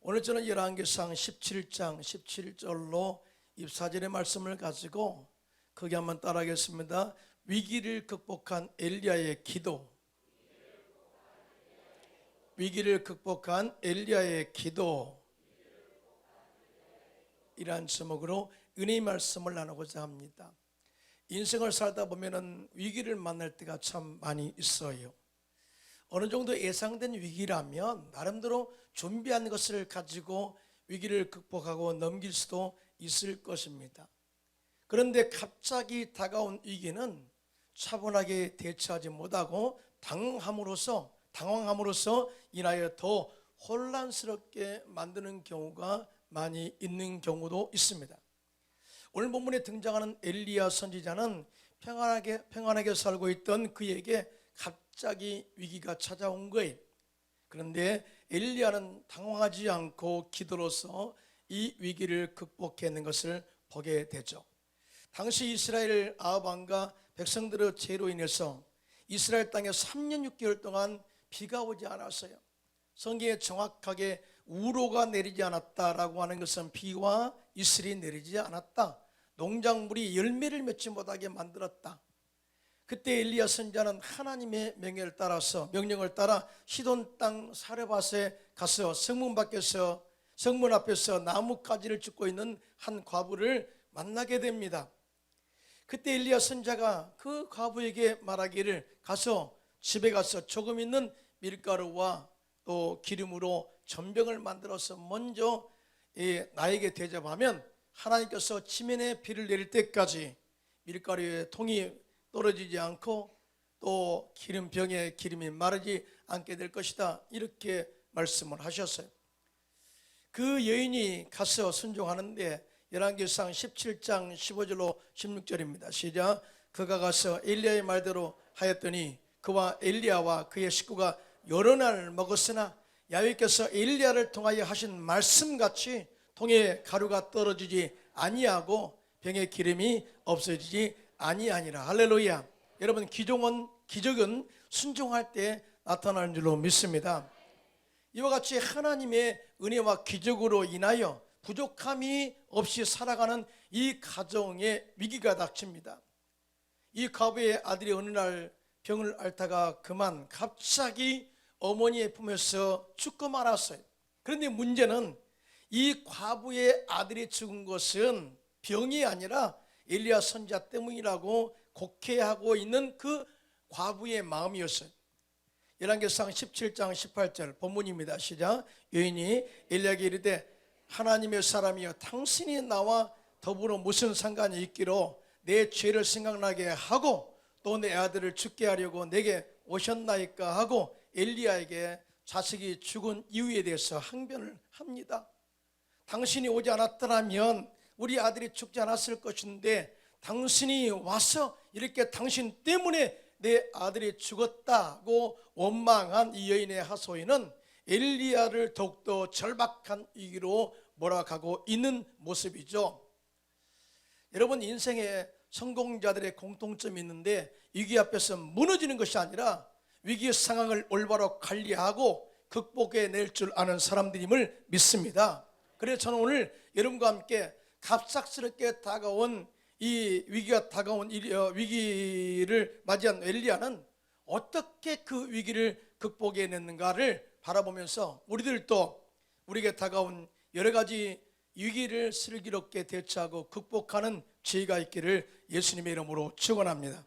오늘 저는 열왕기상 17장 17절로 24절의 말씀을 가지고 거기 한번 따라하겠습니다. 위기를 극복한 엘리야의 기도. 위기를 극복한 엘리야의 기도, 이러한 제목으로 은혜의 말씀을 나누고자 합니다. 인생을 살다 보면은 위기를 만날 때가 참 많이 있어요. 어느 정도 예상된 위기라면 나름대로 준비한 것을 가지고 위기를 극복하고 넘길 수도 있을 것입니다. 그런데 갑자기 다가온 위기는 차분하게 대처하지 못하고 당황함으로써 인하여 더 혼란스럽게 만드는 경우가 많이 있는 경우도 있습니다. 오늘 본문에 등장하는 엘리야 선지자는 평안하게 살고 있던 그에게 갑자기 위기가 찾아온 거예요. 그런데 엘리야는 당황하지 않고 기도로서 이 위기를 극복해낸 것을 보게 되죠. 당시 이스라엘 아합 왕과 백성들의 죄로 인해서 이스라엘 땅에 3년 6개월 동안 비가 오지 않았어요. 성경에 정확하게 우로가 내리지 않았다라고 하는 것은 비와 이슬이 내리지 않았다, 농작물이 열매를 맺지 못하게 만들었다. 그때 엘리야 선지자는 하나님의 명령을 따라 시돈 땅 사레밧에 가서 성문 앞에서 나뭇가지를 줍고 있는 한 과부를 만나게 됩니다. 그때 엘리야 선지자가 그 과부에게 말하기를, 집에 가서 조금 있는 밀가루와 또 기름으로 전병을 만들어서 먼저 나에게 대접하면 하나님께서 지면에 비를 내릴 때까지 밀가루의 통이 떨어지지 않고 또 기름병에 기름이 마르지 않게 될 것이다, 이렇게 말씀을 하셨어요. 그 여인이 가서 순종하는데 열왕기상 17장 15절로 16절입니다. 시작. 그가 가서 엘리야의 말대로 하였더니 그와 엘리야와 그의 식구가 여러 날 먹었으나 야훼께서 엘리야를 통하여 하신 말씀같이 통에 가루가 떨어지지 아니하고 병에 기름이 없어지지 아니하니라. 할렐루야. 여러분, 기적은 순종할 때 나타나는 줄로 믿습니다. 이와 같이 하나님의 은혜와 기적으로 인하여 부족함이 없이 살아가는 이 가정에 위기가 닥칩니다. 이 과부의 아들이 어느 날 병을 앓다가 그만 갑자기 어머니의 품에서 죽고 말았어요. 그런데 문제는 이 과부의 아들이 죽은 것은 병이 아니라 엘리야 선지자 때문이라고 곡해하고 있는 그 과부의 마음이었어요. 열왕기상 17장 18절 본문입니다. 시작. 여인이 엘리야에게 이르되 하나님의 사람이여, 당신이 나와 더불어 무슨 상관이 있기로 내 죄를 생각나게 하고 또 내 아들을 죽게 하려고 내게 오셨나이까 하고 엘리야에게 자식이 죽은 이유에 대해서 항변을 합니다. 당신이 오지 않았더라면 우리 아들이 죽지 않았을 것인데 당신이 와서 이렇게 당신 때문에 내 아들이 죽었다고 원망한 이 여인의 하소연은 엘리야를 더욱더 절박한 위기로 몰아가고 있는 모습이죠. 여러분, 인생에 성공자들의 공통점이 있는데 위기 앞에서 무너지는 것이 아니라 위기의 상황을 올바로 관리하고 극복해낼 줄 아는 사람들임을 믿습니다. 그래서 저는 오늘 여러분과 함께 갑작스럽게 다가온 이 위기를 맞이한 엘리야는 어떻게 그 위기를 극복해냈는가를 바라보면서 우리들도 우리에게 다가온 여러 가지 위기를 슬기롭게 대처하고 극복하는 지혜가 있기를 예수님의 이름으로 축원합니다.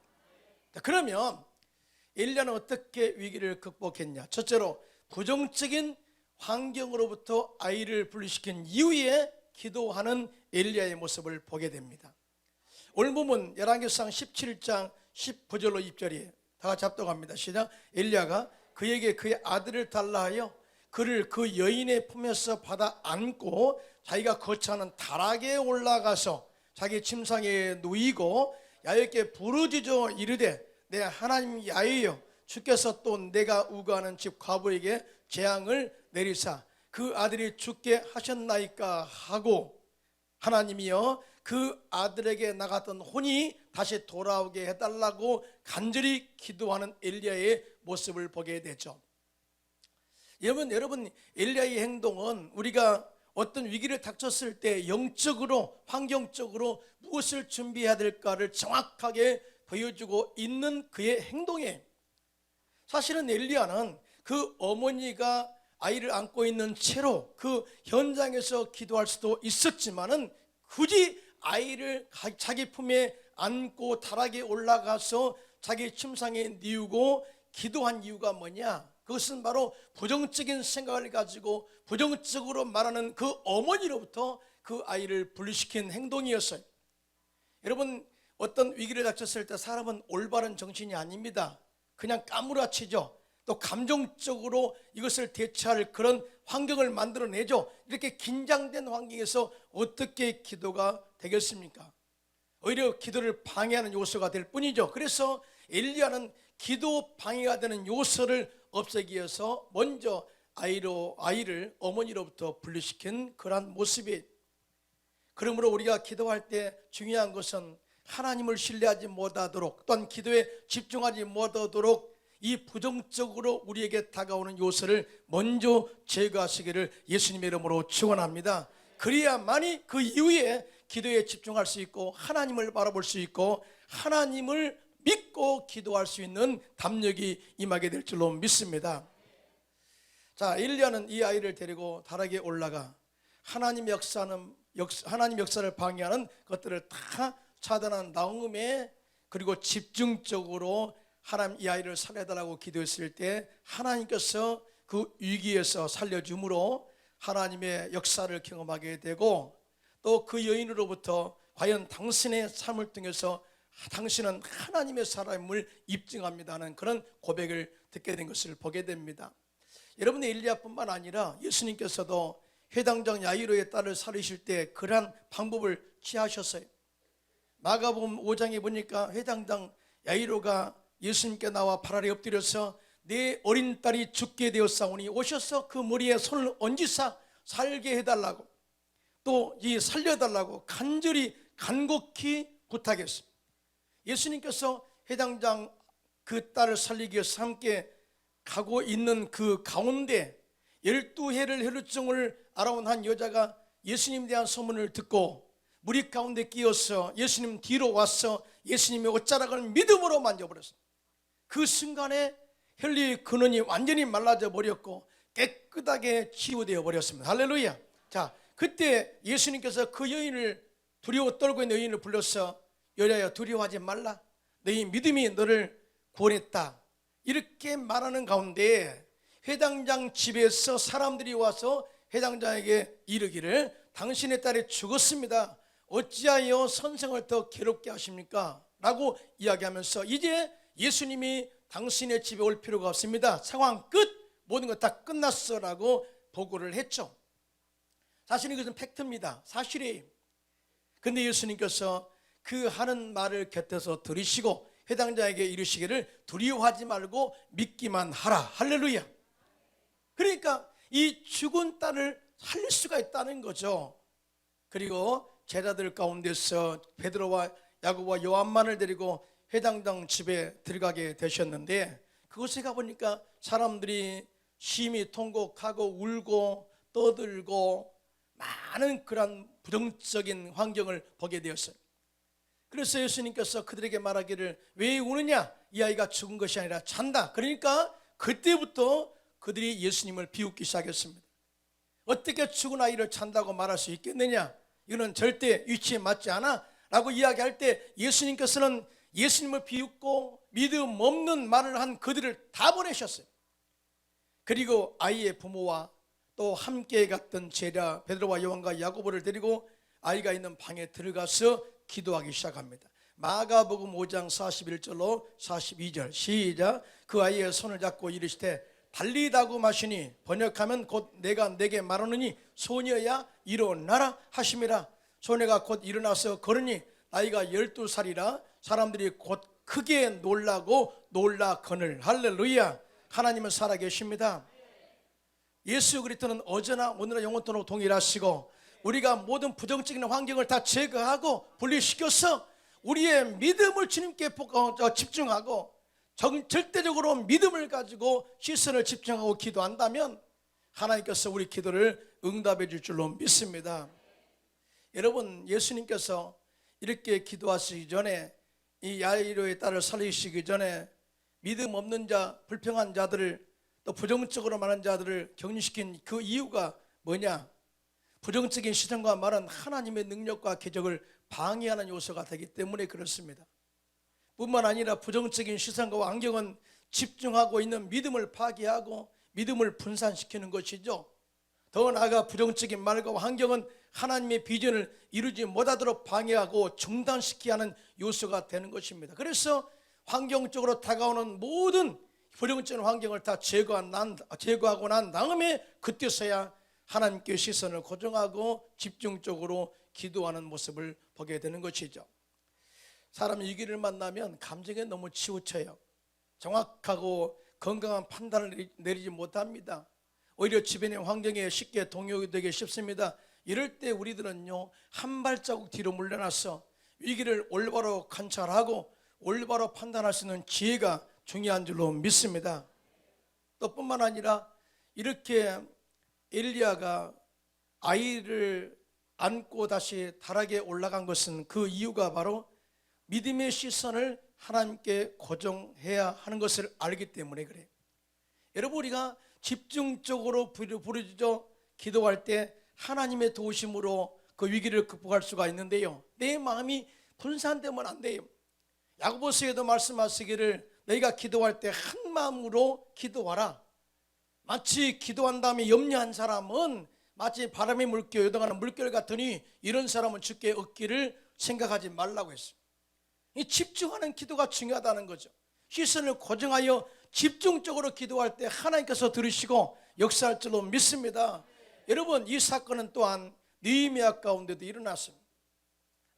그러면 엘리야는 어떻게 위기를 극복했냐? 첫째로 부정적인 환경으로부터 아이를 분리시킨 이후에 기도하는 엘리야의 모습을 보게 됩니다. 오늘 보면 열왕기상 17장 19절로 20절이에요. 다 같이 합독합니다. 시작. 엘리야가 그에게 그의 아들을 달라 하여 그를 그 여인의 품에서 받아 안고 자기가 거처하는 다락에 올라가서 자기 침상에 누이고 야훼께 부르짖어 이르되 내 하나님 야훼여, 주께서 또 내가 우거하는 집 과부에게 재앙을 내리사 그 아들이 죽게 하셨나이까 하고, 하나님이여 그 아들에게 나갔던 혼이 다시 돌아오게 해달라고 간절히 기도하는 엘리야의 모습을 보게 되죠. 여러분 엘리야의 행동은 우리가 어떤 위기를 닥쳤을 때 영적으로 환경적으로 무엇을 준비해야 될까를 정확하게 보여주고 있는 그의 행동이에요. 사실은 엘리야는 그 어머니가 아이를 안고 있는 채로 그 현장에서 기도할 수도 있었지만은 굳이 아이를 자기 품에 안고 다락에 올라가서 자기 침상에 뉘우고 기도한 이유가 뭐냐? 그것은 바로 부정적인 생각을 가지고 부정적으로 말하는 그 어머니로부터 그 아이를 분리시킨 행동이었어요. 여러분, 어떤 위기를 닥쳤을 때 사람은 올바른 정신이 아닙니다. 그냥 까무라치죠. 또 감정적으로 이것을 대처할 그런 환경을 만들어내죠. 이렇게 긴장된 환경에서 어떻게 기도가 되겠습니까? 오히려 기도를 방해하는 요소가 될 뿐이죠. 그래서 엘리야는 기도 방해가 되는 요소를 없애기 위해서 먼저 아이를 어머니로부터 분리시킨 그러한 모습이에요. 그러므로 우리가 기도할 때 중요한 것은 하나님을 신뢰하지 못하도록, 또한 기도에 집중하지 못하도록 이 부정적으로 우리에게 다가오는 요소를 먼저 제거하시기를 예수님의 이름으로 축원합니다. 그래야만이 그 이후에 기도에 집중할 수 있고 하나님을 바라볼 수 있고 하나님을 믿고 기도할 수 있는 담력이 임하게 될 줄로 믿습니다. 자, 엘리야는 이 아이를 데리고 다락에 올라가 하나님 역사를 방해하는 것들을 다 차단한 다음에, 그리고 집중적으로 하나님 이 아이를 살려달라고 기도했을 때 하나님께서 그 위기에서 살려줌으로 하나님의 역사를 경험하게 되고, 또 그 여인으로부터 과연 당신의 삶을 통해서 당신은 하나님의 사람을 입증합니다는 그런 고백을 듣게 된 것을 보게 됩니다. 여러분의 엘리야뿐만 아니라 예수님께서도 회당장 야이로의 딸을 살리실 때 그러한 방법을 취하셨어요. 마가복음 5장에 보니까 회당장 야이로가 예수님께 나와 발 아래 엎드려서 내 어린 딸이 죽게 되었사오니 오셔서 그 머리에 손을 얹으사 살게 해달라고, 또 이 살려달라고 간곡히 부탁했습니다. 예수님께서 회당장 그 딸을 살리기 위해서 함께 가고 있는 그 가운데 12해를 혈루증을 알아온 한 여자가 예수님에 대한 소문을 듣고 무리 가운데 끼어서 예수님 뒤로 와서 예수님의 옷자락을 믿음으로 만져버렸습니다. 그 순간에 혈류의 근원이 완전히 말라져 버렸고 깨끗하게 치유되어 버렸습니다. 할렐루야. 자, 그때 예수님께서 그 여인을 두려워 떨고 있는 여인을 불러서 여자야 두려워하지 말라, 너희 믿음이 너를 구원했다, 이렇게 말하는 가운데 회당장 집에서 사람들이 와서 회당장에게 이르기를 당신의 딸이 죽었습니다, 어찌하여 선생을 더 괴롭게 하십니까? 라고 이야기하면서 이제 예수님이 당신의 집에 올 필요가 없습니다, 상황 끝, 모든 것 다 끝났어 라고 보고를 했죠. 사실 이것은 팩트입니다, 사실이에요. 근데 예수님께서 그 하는 말을 곁에서 들으시고 회당장에게 이르시기를 두려워하지 말고 믿기만 하라. 할렐루야. 그러니까 이 죽은 딸을 살릴 수가 있다는 거죠. 그리고 제자들 가운데서 베드로와 야고보와 요한만을 데리고 회당장 집에 들어가게 되셨는데, 그곳에 가보니까 사람들이 심히 통곡하고 울고 떠들고 많은 그런 부정적인 환경을 보게 되었어요. 그래서 예수님께서 그들에게 말하기를 왜 우느냐, 이 아이가 죽은 것이 아니라 잔다. 그러니까 그때부터 그들이 예수님을 비웃기 시작했습니다. 어떻게 죽은 아이를 잔다고 말할 수 있겠느냐, 이거는 절대 위치에 맞지 않아 라고 이야기할 때 예수님께서는 예수님을 비웃고 믿음 없는 말을 한 그들을 다 보내셨어요. 그리고 아이의 부모와 또 함께 갔던 제자 베드로와 요한과 야고보를 데리고 아이가 있는 방에 들어가서 기도하기 시작합니다. 마가복음 5장 41절로 42절 시작. 그 아이의 손을 잡고 이르시되 달리다고 마시니 번역하면 곧 내가 내게 말하느니 소녀야 일어나라 하심이라. 소녀가 곧 일어나서 걸으니 나이가 12살이라 사람들이 곧 크게 놀라거늘. 할렐루야. 하나님은 살아계십니다. 예수 그리스도는 어제나 오늘나 영원토록 동일하시고 우리가 모든 부정적인 환경을 다 제거하고 분리시켜서 우리의 믿음을 주님께 집중하고 절대적으로 믿음을 가지고 시선을 집중하고 기도한다면 하나님께서 우리 기도를 응답해 줄 줄로 믿습니다. 여러분, 예수님께서 이렇게 기도하시기 전에, 이 야이로의 딸을 살리시기 전에 믿음 없는 자, 불평한 자들을, 또 부정적으로 말하는 자들을 격리시킨 그 이유가 뭐냐? 부정적인 시선과 말은 하나님의 능력과 기적을 방해하는 요소가 되기 때문에 그렇습니다. 뿐만 아니라 부정적인 시선과 환경은 집중하고 있는 믿음을 파괴하고 믿음을 분산시키는 것이죠. 더 나아가 부정적인 말과 환경은 하나님의 비전을 이루지 못하도록 방해하고 중단시키게 하는 요소가 되는 것입니다. 그래서 환경적으로 다가오는 모든 부정적인 환경을 다 제거하고 난 다음에 그때서야 하나님께 시선을 고정하고 집중적으로 기도하는 모습을 보게 되는 것이죠. 사람이 위기를 만나면 감정에 너무 치우쳐요. 정확하고 건강한 판단을 내리지 못합니다. 오히려 주변의 환경에 쉽게 동요되기 쉽습니다. 이럴 때 우리들은요, 한 발자국 뒤로 물러나서 위기를 올바로 관찰하고 올바로 판단할 수 있는 지혜가 중요한 줄로 믿습니다. 또 뿐만 아니라 이렇게 엘리야가 아이를 안고 다시 다락에 올라간 것은 그 이유가 바로 믿음의 시선을 하나님께 고정해야 하는 것을 알기 때문에 그래요. 여러분, 우리가 집중적으로 부르짖어 기도할 때 하나님의 도우심으로 그 위기를 극복할 수가 있는데요, 내 마음이 분산되면 안 돼요. 야고보서에도 말씀하시기를 너희가 기도할 때 한 마음으로 기도하라. 마치 기도한 다음에 염려한 사람은 마치 바람에 물겨 요동하는 물결 같으니 이런 사람은 주께 얻기를 생각하지 말라고 했어요. 이 집중하는 기도가 중요하다는 거죠. 시선을 고정하여 집중적으로 기도할 때 하나님께서 들으시고 역사할 줄로 믿습니다. 여러분, 이 사건은 또한 느헤미야 가운데도 일어났습니다.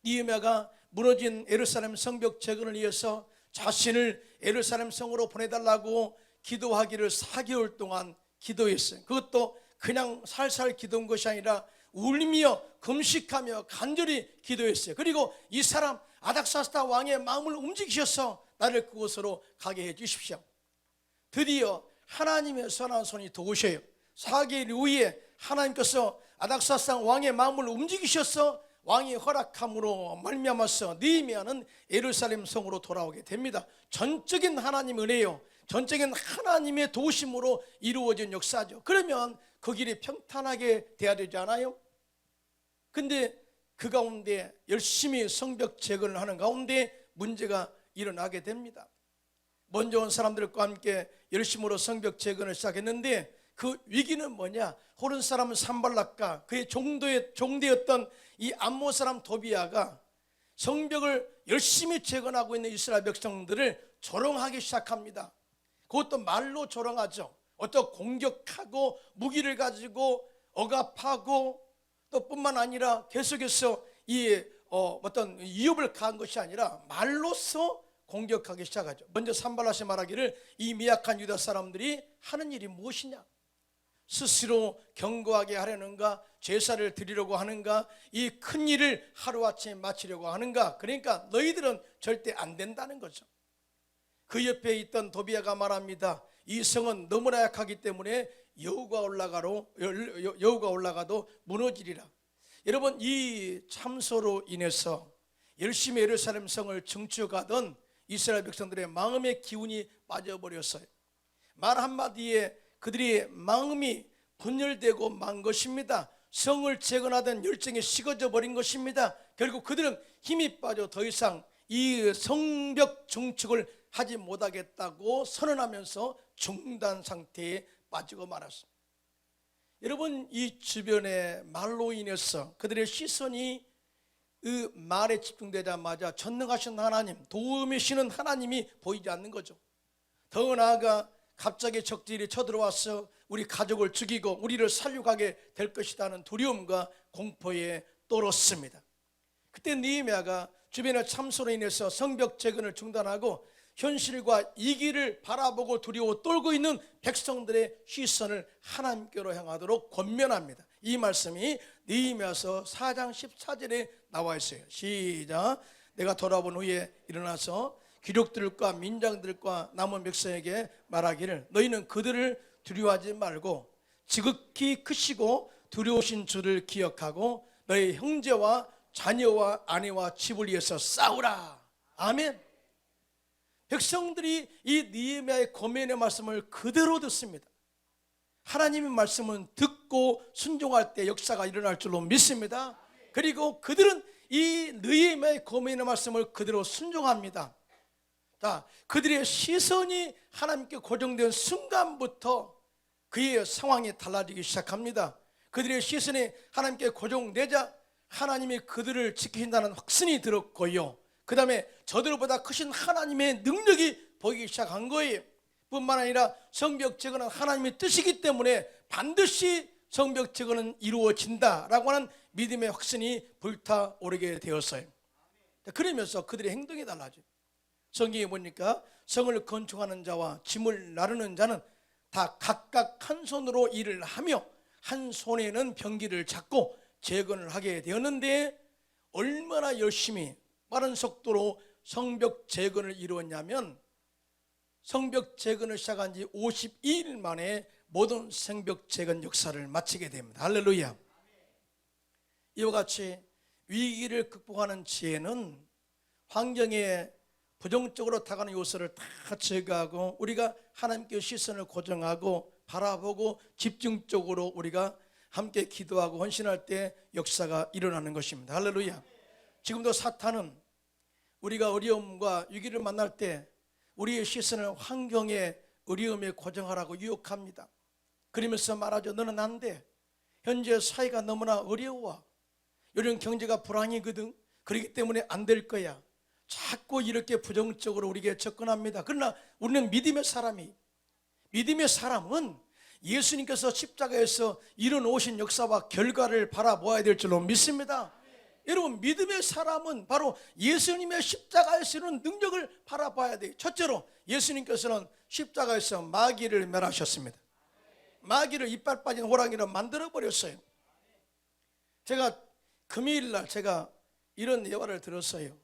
느헤미야가 무너진 예루살렘 성벽 재건을 위해서 자신을 예루살렘 성으로 보내달라고 기도하기를 4개월 동안 기도했어요. 그것도 그냥 살살 기도한 것이 아니라 울며 금식하며 간절히 기도했어요. 그리고 이 사람 아닥사스다 왕의 마음을 움직이셔서 나를 그곳으로 가게 해 주십시오. 드디어 하나님의 선한 손이 도우셔요. 4개월 후에 하나님께서 아닥사스다 왕의 마음을 움직이셔서 왕이 허락함으로 말미암아서 느헤미야는 예루살렘 성으로 돌아오게 됩니다. 전적인 하나님의 은혜요, 전적인 하나님의 도우심으로 이루어진 역사죠. 그러면 그 길이 평탄하게 돼야 되지 않아요? 근데 그 가운데 열심히 성벽 재건을 하는 가운데 문제가 일어나게 됩니다. 먼저 온 사람들과 함께 열심으로 성벽 재건을 시작했는데 그 위기는 뭐냐? 호른 사람 산발락과 그의 종되었던 이 암몬 사람 도비야가 성벽을 열심히 재건하고 있는 이스라엘 백성들을 조롱하기 시작합니다. 그것도 말로 조롱하죠. 어떤 공격하고 무기를 가지고 억압하고, 또 뿐만 아니라 계속해서 어떤 위협을 가한 것이 아니라 말로서 공격하기 시작하죠. 먼저 산발랏이 말하기를 이 미약한 유다 사람들이 하는 일이 무엇이냐? 스스로 견고하게 하려는가? 제사를 드리려고 하는가? 이 큰 일을 하루아침에 마치려고 하는가? 그러니까 너희들은 절대 안 된다는 거죠. 그 옆에 있던 도비야가 말합니다. 이 성은 너무나 약하기 때문에 여우가 올라가도 무너지리라. 여러분, 이 참소로 인해서 열심히 예루살렘 성을 정치해가던 이스라엘 백성들의 마음의 기운이 빠져버렸어요. 말 한마디에 그들의 마음이 분열되고 만 것입니다. 성을 재건하던 열정이 식어져 버린 것입니다. 결국 그들은 힘이 빠져 더 이상 이 성벽 증축을 하지 못하겠다고 선언하면서 중단 상태에 빠지고 말았습니다. 여러분, 이 주변의 말로 인해서 그들의 시선이 그 말에 집중되자마자 전능하신 하나님, 도우미시는 하나님이 보이지 않는 거죠. 더 나아가 갑자기 적들이 쳐들어와서 우리 가족을 죽이고 우리를 살려가게 될 것이라는 두려움과 공포에 떨었습니다. 그때 느헤미야가 주변의 참소로 인해서 성벽 재건을 중단하고 현실과 이기를 바라보고 두려워 떨고 있는 백성들의 시선을 하나님께로 향하도록 권면합니다. 이 말씀이 느헤미야서 4장 14절에 나와 있어요. 시작. 내가 돌아본 후에 일어나서 귀족들과 민장들과 남은 백성에게 말하기를 너희는 그들을 두려워하지 말고 지극히 크시고 두려우신 주를 기억하고 너의 형제와 자녀와 아내와 집을 위해서 싸우라. 아멘. 백성들이 이 느헤미야의 고면의 말씀을 그대로 듣습니다. 하나님의 말씀은 듣고 순종할 때 역사가 일어날 줄로 믿습니다. 그리고 그들은 이 느헤미야의 고면의 말씀을 그대로 순종합니다. 자, 그들의 시선이 하나님께 고정된 순간부터 그의 상황이 달라지기 시작합니다. 그들의 시선이 하나님께 고정되자 하나님이 그들을 지키신다는 확신이 들었고요, 그 다음에 저들보다 크신 하나님의 능력이 보이기 시작한 거예요. 뿐만 아니라 성벽 제거는 하나님의 뜻이기 때문에 반드시 성벽 제거는 이루어진다라고 하는 믿음의 확신이 불타오르게 되었어요. 그러면서 그들의 행동이 달라져요. 성경에 보니까 성을 건축하는 자와 짐을 나르는 자는 다 각각 한 손으로 일을 하며 한 손에는 병기를 잡고 재건을 하게 되었는데, 얼마나 열심히 빠른 속도로 성벽 재건을 이루었냐면, 성벽 재건을 시작한 지 52일 만에 모든 성벽 재건 역사를 마치게 됩니다. 할렐루야. 이와 같이 위기를 극복하는 지혜는 환경에 부정적으로 다가오는 요소를 다 제거하고 우리가 하나님께 시선을 고정하고 바라보고 집중적으로 우리가 함께 기도하고 헌신할 때 역사가 일어나는 것입니다. 할렐루야. 지금도 사탄은 우리가 어려움과 위기를 만날 때 우리의 시선을 환경의 어려움에 고정하라고 유혹합니다. 그러면서 말하죠. 너는 안 돼. 현재 사회가 너무나 어려워. 요즘 경제가 불황이거든. 그렇기 때문에 안 될 거야. 자꾸 이렇게 부정적으로 우리에게 접근합니다. 그러나 우리는 믿음의 사람은 예수님께서 십자가에서 이뤄놓으신 역사와 결과를 바라보아야 될 줄로 믿습니다. 여러분, 믿음의 사람은 바로 예수님의 십자가에서 이룬 능력을 바라봐야 돼요. 첫째로 예수님께서는 십자가에서 마귀를 멸하셨습니다. 마귀를 이빨 빠진 호랑이로 만들어버렸어요. 제가 금요일날 제가 이런 예화를 들었어요.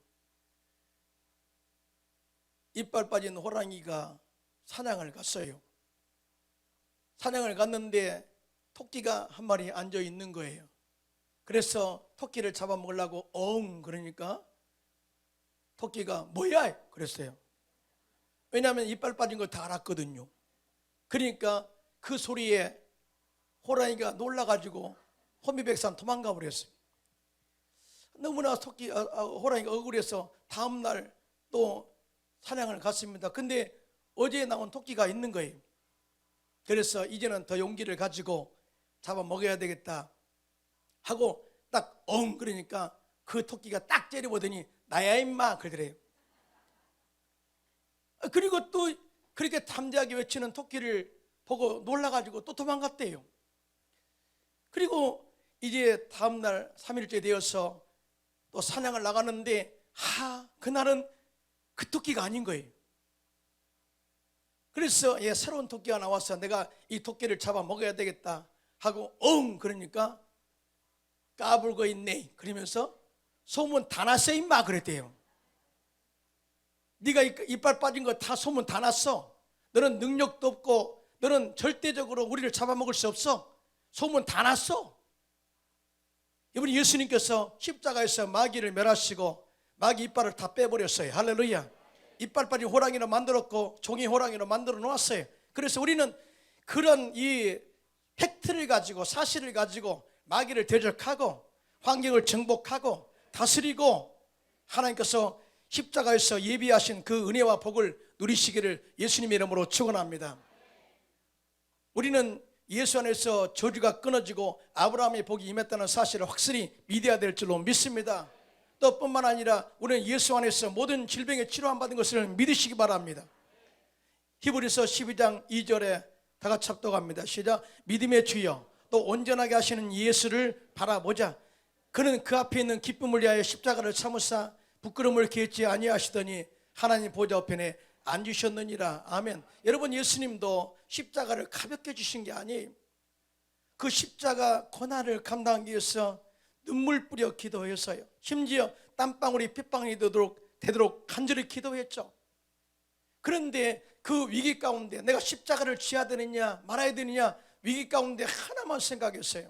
이빨 빠진 호랑이가 사냥을 갔어요. 사냥을 갔는데 토끼가 한 마리 앉아 있는 거예요. 그래서 토끼를 잡아먹으려고 그러니까 토끼가 뭐야? 그랬어요. 왜냐하면 이빨 빠진 걸 다 알았거든요. 그러니까 그 소리에 호랑이가 놀라가지고 호미백산 도망가 버렸어요. 너무나 호랑이가 억울해서 다음날 또 사냥을 갔습니다. 근데 어제 나온 토끼가 있는 거예요. 그래서 이제는 더 용기를 가지고 잡아먹어야 되겠다 하고 딱 그러니까 그 토끼가 딱 째려보더니 나야 임마 그러더래요. 그리고 또 그렇게 담대하게 외치는 토끼를 보고 놀라가지고 또 도망갔대요. 그리고 이제 다음날 3일째 되어서 또 사냥을 나가는데 그날은 그 토끼가 아닌 거예요. 그래서 새로운 토끼가 나와서 내가 이 토끼를 잡아 먹어야 되겠다 하고 그러니까 까불고 있네 그러면서 소문 다 났어 임마 그랬대요. 네가 이빨 빠진 거 다 소문 다 났어. 너는 능력도 없고 너는 절대적으로 우리를 잡아먹을 수 없어. 소문 다 났어. 이번에 예수님께서 십자가에서 마귀를 멸하시고 마귀 이빨을 다 빼버렸어요. 할렐루야. 이빨 빠진 호랑이로 만들었고 종이 호랑이로 만들어 놓았어요. 그래서 우리는 그런 이 팩트를 가지고 사실을 가지고 마귀를 대적하고 환경을 정복하고 다스리고 하나님께서 십자가에서 예비하신 그 은혜와 복을 누리시기를 예수님의 이름으로 축원합니다. 우리는 예수 안에서 저주가 끊어지고 아브라함의 복이 임했다는 사실을 확실히 믿어야 될 줄로 믿습니다. 또 뿐만 아니라 우리는 예수 안에서 모든 질병에 치료받은 것을 믿으시기 바랍니다. 히브리서 12장 2절에 다 같이 합독합니다. 시작. 믿음의 주여 또 온전하게 하시는 예수를 바라보자. 그는 그 앞에 있는 기쁨을 위하여 십자가를 참으사 부끄러움을 개치 아니하시더니 하나님 보좌 우편에 앉으셨느니라. 아멘. 여러분, 예수님도 십자가를 가볍게 주신 게 아니에요. 그 십자가 고난을 감당하기 위해서 눈물 뿌려 기도했어요. 심지어 땀방울이 핏방울이 되도록 간절히 기도했죠. 그런데 그 위기 가운데 내가 십자가를 지어야 되느냐 말아야 되느냐 위기 가운데 하나만 생각했어요.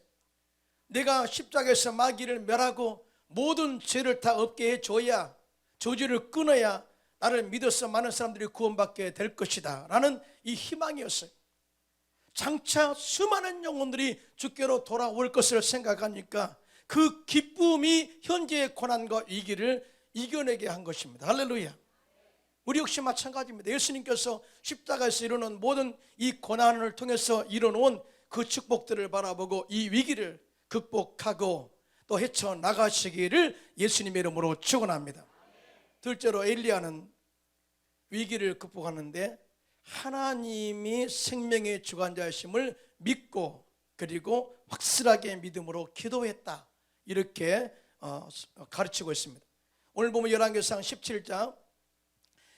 내가 십자가에서 마귀를 멸하고 모든 죄를 다 없게 해줘야, 저주를 끊어야 나를 믿어서 많은 사람들이 구원받게 될 것이다 라는 이 희망이었어요. 장차 수많은 영혼들이 주께로 돌아올 것을 생각하니까 그 기쁨이 현재의 고난과 위기를 이겨내게 한 것입니다. 할렐루야. 우리 역시 마찬가지입니다. 예수님께서 십자가에서 이루는 모든 이 고난을 통해서 이뤄놓은 그 축복들을 바라보고 이 위기를 극복하고 또 헤쳐나가시기를 예수님의 이름으로 축원합니다. 둘째로 엘리야는 위기를 극복하는데 하나님이 생명의 주관자이심을 믿고 그리고 확실하게 믿음으로 기도했다, 이렇게 가르치고 있습니다. 오늘 보면 열왕기상 17장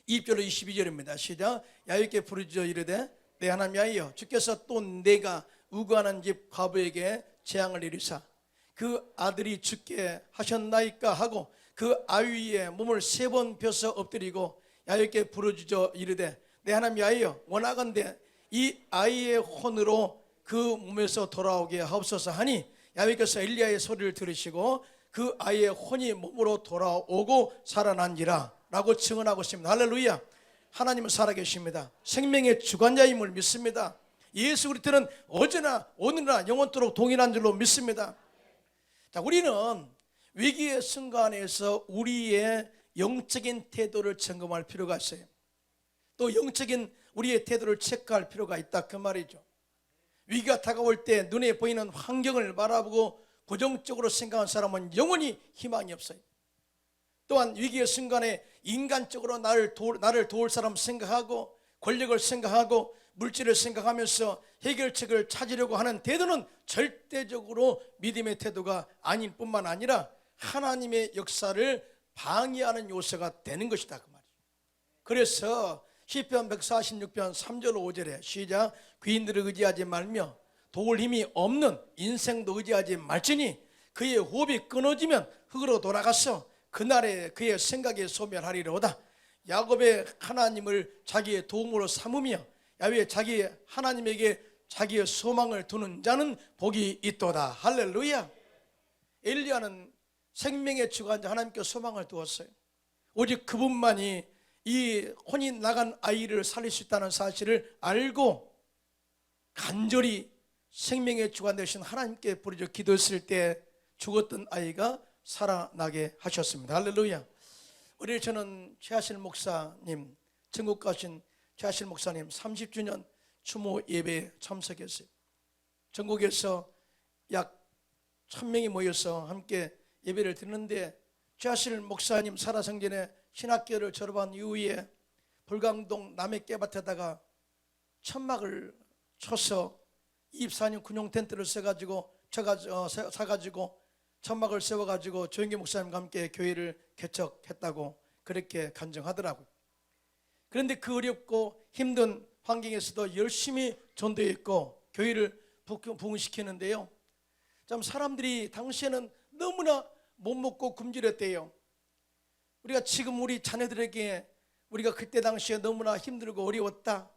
2절로 22절입니다. 시작. 야훼께 부르짖어 이르되 내 하나님 여호와여, 주께서 또 내가 우거하는 집 과부에게 재앙을 이루사 그 아들이 죽게 하셨나이까 하고 그 아위에 몸을 3번 펴서 엎드리고 야훼께 부르짖어 이르되 내 하나님 여호와여, 원하건대 이 아이의 혼으로 그 몸에서 돌아오게 하옵소서 하니 야훼께서 엘리야의 소리를 들으시고 그 아이의 혼이 몸으로 돌아오고 살아난지라 라고 증언하고 있습니다. 할렐루야. 하나님은 살아계십니다. 생명의 주관자임을 믿습니다. 예수 그리스도는 어제나 오늘나 영원토록 동일한 줄로 믿습니다. 자, 우리는 위기의 순간에서 우리의 영적인 태도를 점검할 필요가 있어요. 또 영적인 우리의 태도를 체크할 필요가 있다, 그 말이죠. 위기가 다가올 때 눈에 보이는 환경을 바라보고 부정적으로 생각한 사람은 영원히 희망이 없어요. 또한 위기의 순간에 인간적으로 나를 도울 사람 생각하고 권력을 생각하고 물질을 생각하면서 해결책을 찾으려고 하는 태도는 절대적으로 믿음의 태도가 아닐 뿐만 아니라 하나님의 역사를 방해하는 요소가 되는 것이다, 그 말이죠. 그래서 시편 146편 3절 5절에 시작. 귀인들을 의지하지 말며 도울 힘이 없는 인생도 의지하지 말지니 그의 호흡이 끊어지면 흙으로 돌아가서 그날에 그의 생각이 소멸하리로다. 야곱의 하나님을 자기의 도움으로 삼으며 야훼 자기 하나님에게 자기의 소망을 두는 자는 복이 있도다. 할렐루야. 엘리야는 생명의 주관자 하나님께 소망을 두었어요. 오직 그분만이 이 혼이 나간 아이를 살릴 수 있다는 사실을 알고 간절히 생명의 주관 되신 하나님께 부르짖어 기도했을 때 죽었던 아이가 살아나게 하셨습니다. 할렐루야. 어릴 저는 최하실 목사님, 전국 가신 최하실 목사님 30주년 추모 예배에 참석했어요. 전국에서 약 1000명이 모여서 함께 예배를 드리는데 최하실 목사님 살아생전에 신학교를 졸업한 이후에 불광동 남해 깨밭에다가 천막을 쳐서 24년 군용 텐트를 사가지고 천막을 세워가지고 조영기 목사님과 함께 교회를 개척했다고 그렇게 간증하더라고요. 그런데 그 어렵고 힘든 환경에서도 열심히 전도했고 교회를 부흥시키는데요, 참 사람들이 당시에는 너무나 못 먹고 굶주렸대요. 우리가 지금 우리 자녀들에게 우리가 그때 당시에 너무나 힘들고 어려웠다,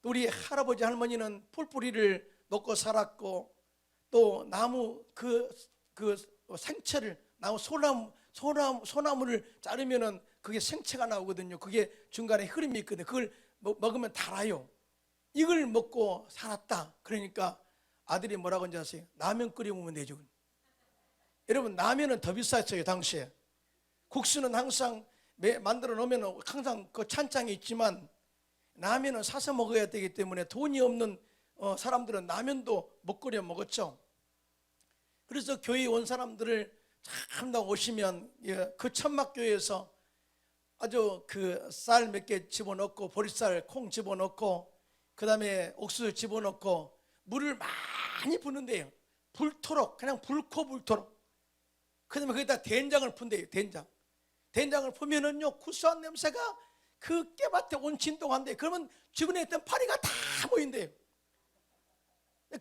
우리 할아버지 할머니는 풀뿌리를 먹고 살았고 또 나무 그 생채를 나무 소나무를 자르면은 그게 생채가 나오거든요. 그게 중간에 흐름이 있거든요. 그걸 먹으면 달아요. 이걸 먹고 살았다. 그러니까 아들이 뭐라고 하는지 아세요? 라면 끓여 먹으면 되죠. 여러분, 라면은 더 비쌌어요 당시에. 국수는 항상 만들어 놓으면 항상 그 찬장에 있지만 라면은 사서 먹어야 되기 때문에 돈이 없는 사람들은 라면도 못 끓여 먹었죠. 그래서 교회에 온 사람들을 참 오시면 그 천막교회에서 아주 그 쌀 몇 개 집어넣고 보리쌀 콩 집어넣고 그 다음에 옥수수 집어넣고 물을 많이 부는데요. 불토록, 그냥 불토록. 그 다음에 거기다 된장을 푼대요. 된장을 풀면은요 구수한 냄새가 그 깨밭에 온 진동한데, 그러면 주변에 있던 파리가 다 모인대요.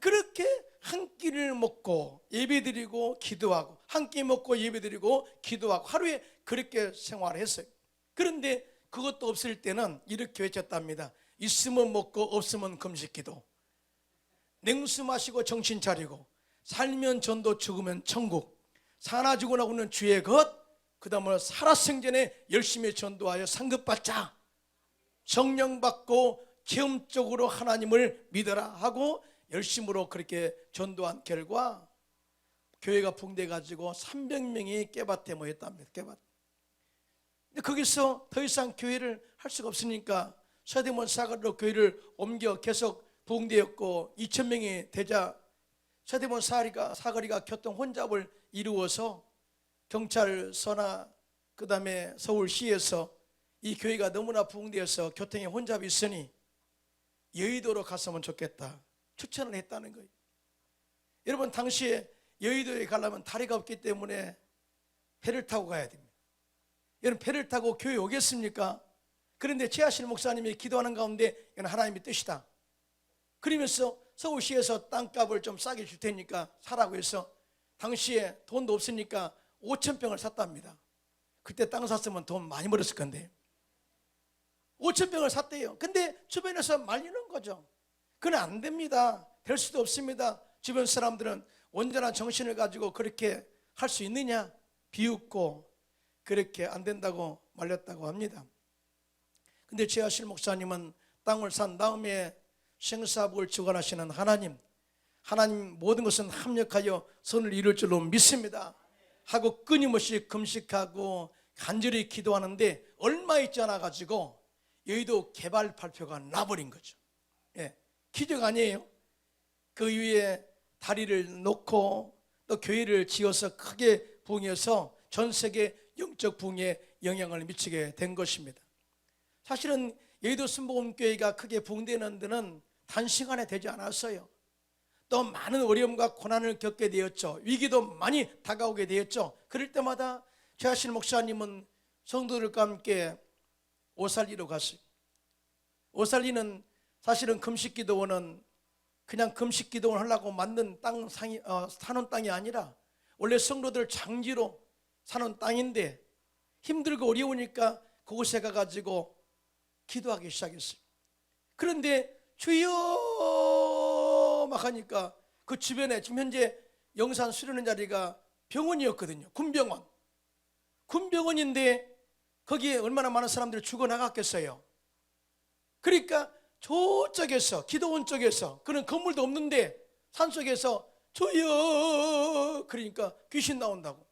그렇게 한 끼를 먹고 예배드리고 기도하고, 한 끼 먹고 예배드리고 기도하고 하루에 그렇게 생활했어요. 그런데 그것도 없을 때는 이렇게 외쳤답니다. 있으면 먹고 없으면 금식기도. 냉수 마시고 정신 차리고, 살면 전도 죽으면 천국, 사나 죽어나고는 주의 것, 그 다음으로 살아생전에 열심히 전도하여 상급받자, 성령 받고 체험적으로 하나님을 믿어라 하고 열심으로 그렇게 전도한 결과 교회가 붕대 가지고 300명이 깨밭에 모였답니다. 깨밭. 근데 거기서 더 이상 교회를 할 수가 없으니까 서대문 사거리로 교회를 옮겨 계속 붕대였고, 2000명이 되자 서대문 사거리가 교통 혼잡을 이루어서 경찰서나 그 다음에 서울시에서 이 교회가 너무나 붕대여서 교통에 혼잡이 있으니 여의도로 갔으면 좋겠다 추천을 했다는 거예요. 여러분, 당시에 여의도에 가려면 다리가 없기 때문에 배를 타고 가야 됩니다. 여러분, 배를 타고 교회 오겠습니까? 그런데 최하실 목사님이 기도하는 가운데 이건 하나님의 뜻이다 그러면서 서울시에서 땅값을 좀 싸게 줄 테니까 사라고 해서 당시에 돈도 없으니까 5,000평을 샀답니다. 그때 땅 샀으면 돈 많이 벌었을 건데 5,000평을 샀대요. 근데 주변에서 말리는 거죠. 그건 안 됩니다. 될 수도 없습니다. 주변 사람들은 온전한 정신을 가지고 그렇게 할 수 있느냐 비웃고 그렇게 안 된다고 말렸다고 합니다. 근데 최하실 목사님은 땅을 산 다음에 생사복을 주관하시는 하나님 모든 것은 합력하여 선을 이룰 줄로 믿습니다 하고 끊임없이 금식하고 간절히 기도하는데 얼마 있지 않아 가지고 여의도 개발 발표가 나버린 거죠. 예, 기적 아니에요? 그 위에 다리를 놓고 또 교회를 지어서 크게 부흥해서 전 세계 영적 부흥에 영향을 미치게 된 것입니다. 사실은 여의도 순복음교회가 크게 부흥되는 데는 단시간에 되지 않았어요. 또 많은 어려움과 고난을 겪게 되었죠. 위기도 많이 다가오게 되었죠. 그럴 때마다 최하실 목사님은 성도들과 함께 오살리로 갔어요. 오살리는 사실은 금식기도원은 그냥 금식기도원 하려고 만든 사는 땅이 아니라 원래 성도들 장지로 사는 땅인데 힘들고 어려우니까 그곳에 가가지고 기도하기 시작했어요. 그런데 주여 막 하니까 그 주변에 지금 현재 영산 수련원 자리가 병원이었거든요. 군병원인데 거기에 얼마나 많은 사람들이 죽어나갔겠어요. 그러니까 저쪽에서 기도원 쪽에서 그런 건물도 없는데 산속에서 주여 그러니까 귀신 나온다고,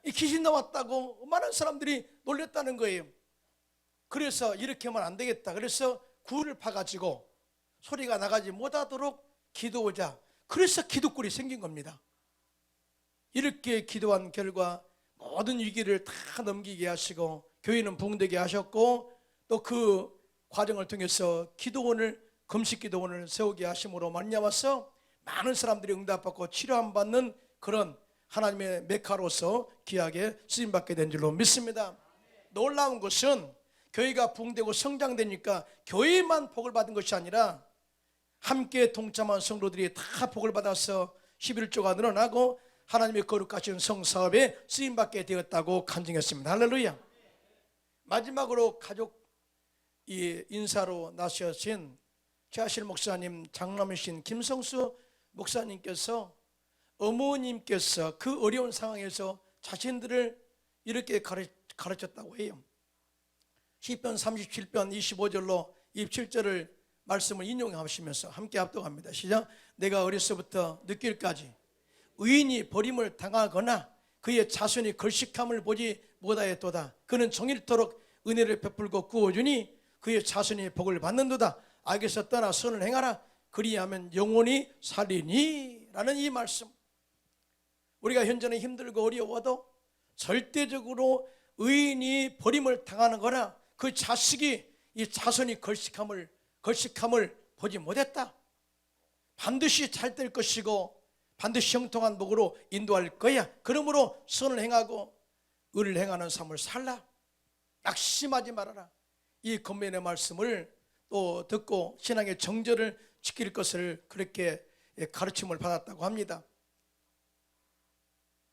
이 귀신 나왔다고 많은 사람들이 놀랬다는 거예요. 그래서 이렇게 하면 안 되겠다. 그래서 굴을 파가지고 소리가 나가지 못하도록 기도하자. 그래서 기도굴이 생긴 겁니다. 이렇게 기도한 결과 모든 위기를 다 넘기게 하시고 교회는 부흥되게 하셨고 또 그 과정을 통해서 금식기도원을 세우게 하심으로 말미암아서 많은 사람들이 응답받고 치료받는 그런 하나님의 메카로서 귀하게 쓰임받게 된 줄로 믿습니다. 놀라운 것은 교회가 부흥되고 성장되니까 교회만 복을 받은 것이 아니라 함께 동참한 성도들이 다 복을 받아서 11조가 늘어나고 하나님의 거룩하신 성사업에 쓰임받게 되었다고 간증했습니다. 할렐루야. 마지막으로 가족 인사로 나셔신 최하실 목사님 장남이신 김성수 목사님께서 어머님께서 그 어려운 상황에서 자신들을 이렇게 가르쳤다고 해요. 시편 37편 25절로 27절을 말씀을 인용하시면서 함께 합독합니다. 시작. 내가 어려서부터 늙길까지 의인이 버림을 당하거나 그의 자손이 걸식함을 보지 못하였도다. 그는 종일토록 은혜를 베풀고 구워주니 그의 자손이 복을 받는도다. 악에서 떠나 선을 행하라. 그리하면 영원히 살리니 라는 이 말씀, 우리가 현재는 힘들고 어려워도 절대적으로 의인이 버림을 당하는 거나 그 자식이 이 자손이 걸식함을 보지 못했다. 반드시 잘 될 것이고 반드시 형통한 복으로 인도할 거야. 그러므로 선을 행하고 의를 행하는 삶을 살라. 낙심하지 말아라. 이 권면의 말씀을 또 듣고 신앙의 정절을 지킬 것을 그렇게 가르침을 받았다고 합니다.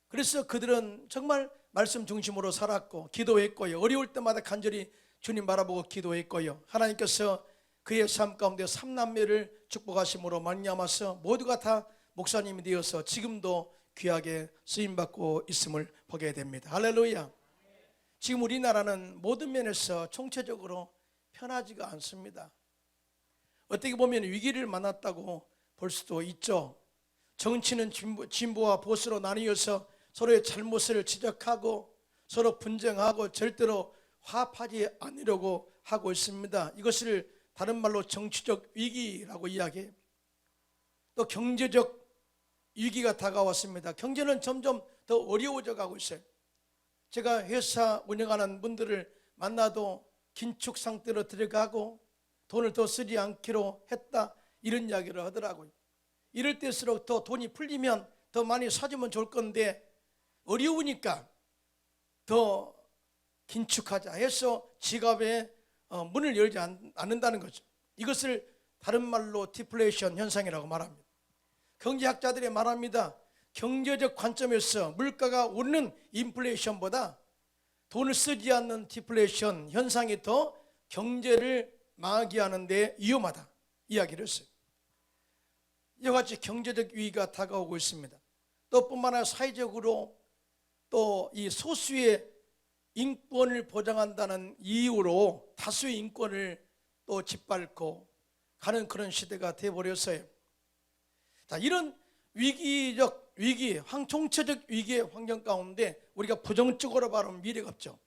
그래서 그들은 정말 말씀 중심으로 살았고 기도했고요. 어려울 때마다 간절히 주님 바라보고 기도했고요. 하나님께서 그의 삶 가운데 3남매를 축복하심으로 말미암아서 모두가 다 목사님이 되어서 지금도 귀하게 쓰임받고 있음을 보게 됩니다. 할렐루야. 지금 우리나라는 모든 면에서 총체적으로 편하지가 않습니다. 어떻게 보면 위기를 만났다고 볼 수도 있죠. 정치는 진보와 보수로 나뉘어서 서로의 잘못을 지적하고 서로 분쟁하고 절대로 화합하지 않으려고 하고 있습니다. 이것을 다른 말로 정치적 위기라고 이야기해요. 또 경제적 위기가 다가왔습니다. 경제는 점점 더 어려워져 가고 있어요. 제가 회사 운영하는 분들을 만나도 긴축 상태로 들어가고 돈을 더 쓰지 않기로 했다, 이런 이야기를 하더라고요. 이럴 때일수록 더 돈이 풀리면 더 많이 사주면 좋을 건데 어려우니까 더 긴축하자 해서 지갑에 문을 열지 않는다는 거죠. 이것을 다른 말로 디플레이션 현상이라고 말합니다. 경제학자들이 말합니다. 경제적 관점에서 물가가 오르는 인플레이션보다 돈을 쓰지 않는 디플레이션 현상이 더 경제를 망하게 하는데 위험하다 이야기를 했어요. 이와 같이 경제적 위기가 다가오고 있습니다. 또 뿐만 아니라 사회적으로 또 이 소수의 인권을 보장한다는 이유로 다수의 인권을 또 짓밟고 가는 그런 시대가 되어버렸어요. 자, 이런 위기적 위기, 총체적 위기의 환경 가운데 우리가 부정적으로 바라보면 미래가 없죠.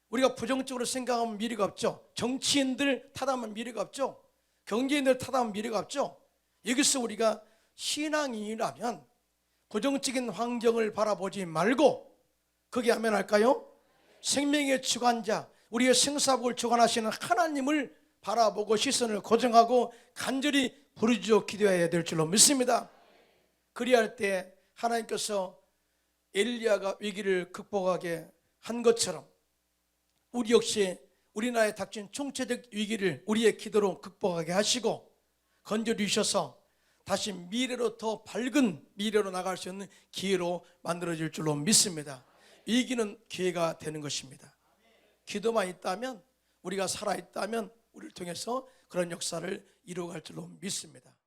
우리가 부정적으로 생각하면 미래가 없죠. 정치인들 탓하면 미래가 없죠. 경제인들 탓하면 미래가 없죠. 여기서 우리가 신앙인이라면 부정적인 환경을 바라보지 말고 거기에 하면 할까요? 생명의 주관자, 우리의 생사복을 주관하시는 하나님을 바라보고 시선을 고정하고 간절히 부르짖어 기도해야 될 줄로 믿습니다. 그리할 때 하나님께서 엘리야가 위기를 극복하게 한 것처럼 우리 역시 우리나라에 닥친 총체적 위기를 우리의 기도로 극복하게 하시고 건져주셔서 다시 미래로 더 밝은 미래로 나갈 수 있는 기회로 만들어질 줄로 믿습니다. 위기는 기회가 되는 것입니다. 기도만 있다면, 우리가 살아있다면 우리를 통해서 그런 역사를 이루어갈 줄로 믿습니다.